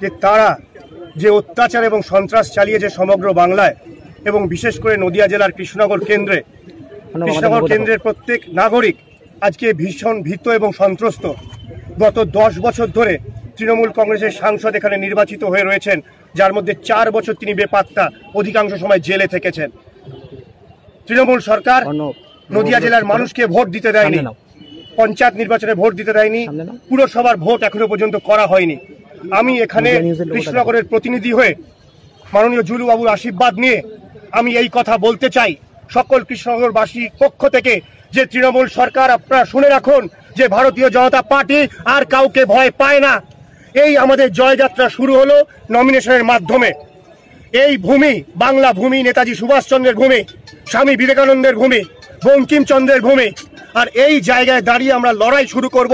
যে তারা যে অত্যাচার এবং সন্ত্রাস চালিয়েছে সমগ্র বাংলায় এবং বিশেষ করে নদিয়া জেলার কৃষ্ণনগর কেন্দ্রের প্রত্যেক নাগরিক আজকে ভীষণ ভীত এবং সন্ত্রস্ত। গত 10 বছর ধরে তৃণমূল কংগ্রেসের সাংসদ এখানে নির্বাচিত হয়ে রয়েছেন, যার মধ্যে 4 বছর তিনি বেপাত্তা, অধিকাংশ সময় জেলে থেকেছেন। তৃণমূল সরকার নদিয়া জেলার মানুষকে ভোট দিতে দেয়নি, পঞ্চায়েত নির্বাচনে ভোট দিতে দেয়নি, পুরসভার ভোট এখনো পর্যন্ত করা হয়নি। আমি এখানে কৃষ্ণনগরের প্রতিনিধি হয়ে মাননীয় জুলু বাবুর আশীর্বাদ নিয়ে আমি এই কথা বলতে চাই সকল কৃষ্ণনগরবাসীর পক্ষ থেকে যে তৃণমূল সরকার, আপনারা শুনে রাখুন যে ভারতীয় জনতা পার্টি আর কাউকে ভয় পায় না। এই আমাদের জয়যাত্রা শুরু হলো নমিনেশনের মাধ্যমে। এই ভূমি বাংলা ভূমি, নেতাজি সুভাষচন্দ্রের ভূমি, স্বামী বিবেকানন্দের ভূমি, বঙ্কিমচন্দ্রের ভূমি। আর এই জায়গায় দাঁড়িয়ে আমরা লড়াই শুরু করব,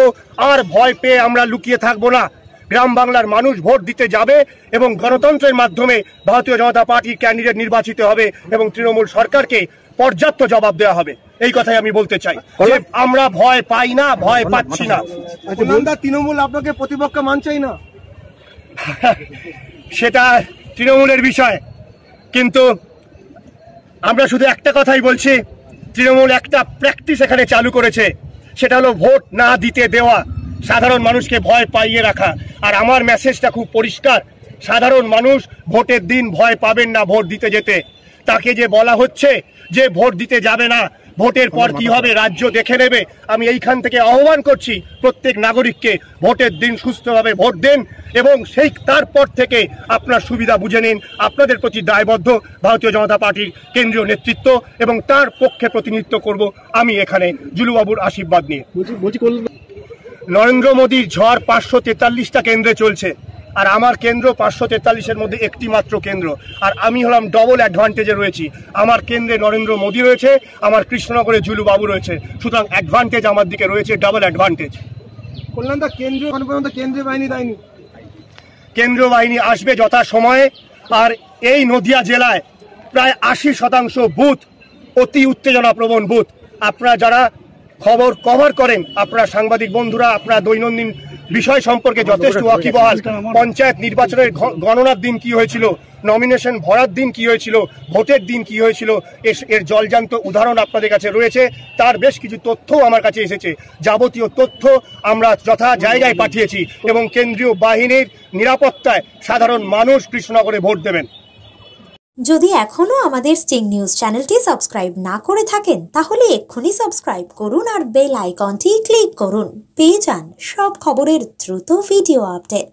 আর ভয় পেয়ে আমরা লুকিয়ে থাকবো না। গ্রাম বাংলার মানুষ ভোট দিতে যাবে এবং গণতন্ত্রের মাধ্যমে ভারতীয় জনতা পার্টির ক্যান্ডিডেট নির্বাচিত হবে এবং তৃণমূল সরকারকে পর্যাপ্ত জবাব দেওয়া হবে। এই কথাই আমি বলতে চাই যে আমরা ভয় পাই না, ভয় পাচ্ছি না। তৃণমূল আপনাকে প্রতিপক্ষ মানছেই না, সেটা তৃণমূলের বিষয়, কিন্তু আমরা শুধু একটা কথাই বলছি, তৃণমূল একটা প্র্যাকটিস এখানে চালু করেছে, সেটা হলো ভোট না দিতে দেওয়া, সাধারণ মানুষকে ভয় পাইয়ে রাখা। আর আমার মেসেজটা খুব পরিষ্কার, সাধারণ মানুষ ভোটের দিন ভয় পাবেন না ভোট দিতে যেতে। তাকে যে বলা হচ্ছে যে ভোট দিতে যাবে না, ভোটের পর কি হবে রাজ্য দেখে নেবে, আমি এইখান থেকে আহ্বান করছি প্রত্যেক নাগরিককে ভোটের দিন সুস্থভাবে ভোট দেন এবং তারপর থেকে আপনার সুবিধা বুঝে নিন। আপনাদের প্রতি দায়বদ্ধ ভারতীয় জনতা পার্টির কেন্দ্রীয় নেতৃত্ব এবং তার পক্ষে প্রতিনিধিত্ব করব আমি এখানে জুলুবাবুর আশীর্বাদ নিয়ে। নরেন্দ্র মোদীর ঝড় 543টা কেন্দ্রে চলছে, আর আমার কেন্দ্র 543-এর মধ্যে একটি মাত্র কেন্দ্র, আর আমি হলাম ডবল অ্যাডভান্টেজে রয়েছি। আমার কেন্দ্রে নরেন্দ্র মোদী রয়েছে, আমার কৃষ্ণনগরে জুলু বাবু রয়েছে, সুতরাং অ্যাডভান্টেজ আমার দিকে রয়েছে, ডাবল অ্যাডভান্টেজ। কল্যাণদা, কেন্দ্রীয় বাহিনী দেয়নি, কেন্দ্রীয় বাহিনী আসবে যথা সময়ে। আর এই নদিয়া জেলায় প্রায় 80% বুথ অতি উত্তেজনাপ্রবণ বুথ। আপনারা যারা খবর কভার করেন, আপনারা সাংবাদিক বন্ধুরা, আপনারা দৈনন্দিন বিষয় সম্পর্কে যথেষ্ট ওয়াকিবহাল। পঞ্চায়েত নির্বাচনের গণনার দিন কি হয়েছিল, নমিনেশন ভরার দিন কি হয়েছিল, ভোটের দিন কি হয়েছিল, এর জলজান্ত উদাহরণ আপনাদের কাছে রয়েছে। তার বেশ কিছু তথ্যও আমার কাছে এসেছে। যাবতীয় তথ্য আমরা যথা জায়গায় পাঠিয়েছি এবং কেন্দ্রীয় বাহিনীর নিরাপত্তায় সাধারণ মানুষ কৃষ্ণনগরে ভোট দেবেন। যদি এখনো আমাদের স্টিং নিউজ চ্যানেলটি সাবস্ক্রাইব না করে থাকেন তাহলে এক্ষুনি সাবস্ক্রাইব করুন আর বেল আইকনটি ক্লিক করুন। পেয়ে যান সব খবরের দ্রুত ভিডিও আপডেট।